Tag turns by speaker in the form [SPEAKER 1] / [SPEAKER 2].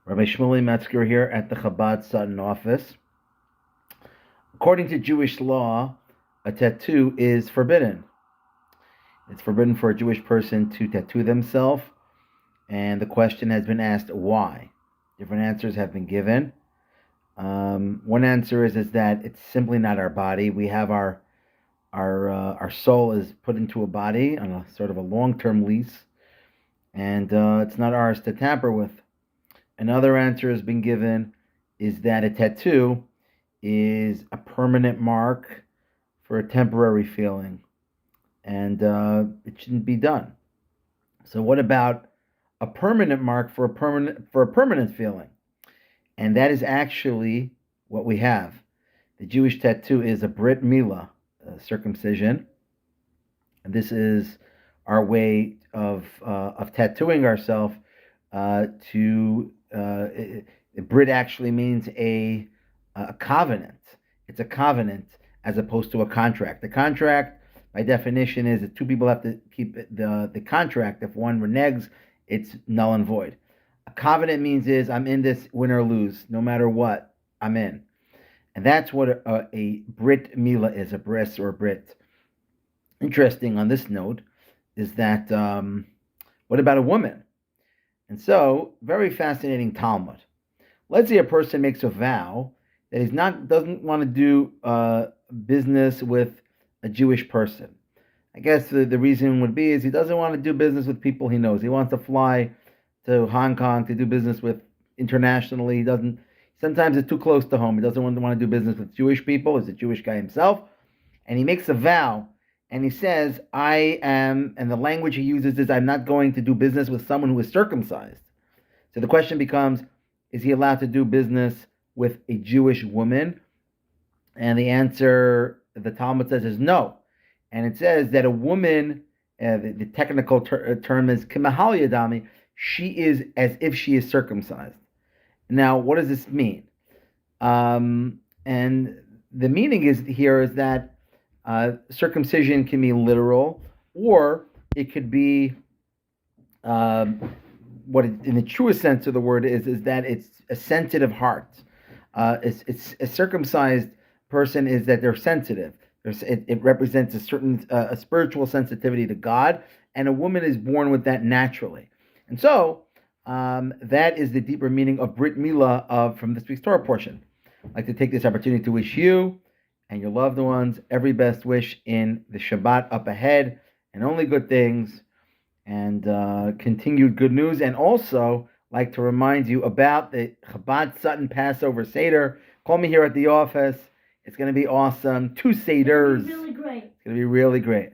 [SPEAKER 1] Rabbi Shmuley Metzger here at the Chabad Sutton office. According to Jewish law, a tattoo is forbidden. It's forbidden for a Jewish person to tattoo themselves, and the question has been asked why. Different answers have been given. One answer is that it's simply not our body. We have our soul is put into a body on a sort of a long-term lease, and it's not ours to tamper with. Another answer has been given is that a tattoo is a permanent mark for a temporary feeling, and it shouldn't be done. So what about a permanent mark for a permanent feeling? And that is actually what we have. The Jewish tattoo is a Brit Milah, circumcision. And this is our way of tattooing ourselves. Brit actually means a covenant. It's a covenant as opposed to a contract. The contract, by definition, is that two people have to keep the contract. If one reneges, it's null and void. A covenant means I'm in this, win or lose, no matter what, I'm in. And that's what a Brit Milah is, a bris or a Brit. Interesting on this note is that, what about a woman? And so, very fascinating Talmud. Let's say a person makes a vow that he doesn't want to do business with a Jewish person. I guess the reason would be is he doesn't want to do business with people he knows. He wants to fly to Hong Kong to do business with internationally. Sometimes it's too close to home. He doesn't want to do business with Jewish people. He's a Jewish guy himself. And he makes a vow and he says, and the language he uses is, I'm not going to do business with someone who is circumcised. So the question becomes, is he allowed to do business with a Jewish woman? And the answer, the Talmud says, is no. And it says that a woman, the technical term is kimahal yadami, she is as if she is circumcised. Now, what does this mean? And the meaning is that circumcision can be literal, or it could be what in the truest sense of the word is that it's a sensitive heart. It's a circumcised person is that they're sensitive. It represents a certain a spiritual sensitivity to God, and a woman is born with that naturally. And so that is the deeper meaning of Brit Milah from this week's Torah portion. I'd like to take this opportunity to wish you and your loved ones every best wish in the Shabbat up ahead, and only good things, and continued good news. And also like to remind you about the Chabad Sutton Passover Seder. Call me here at the office. It's going to be awesome. 2 Seders.
[SPEAKER 2] It's going to be really great.
[SPEAKER 1] It's going to be really great.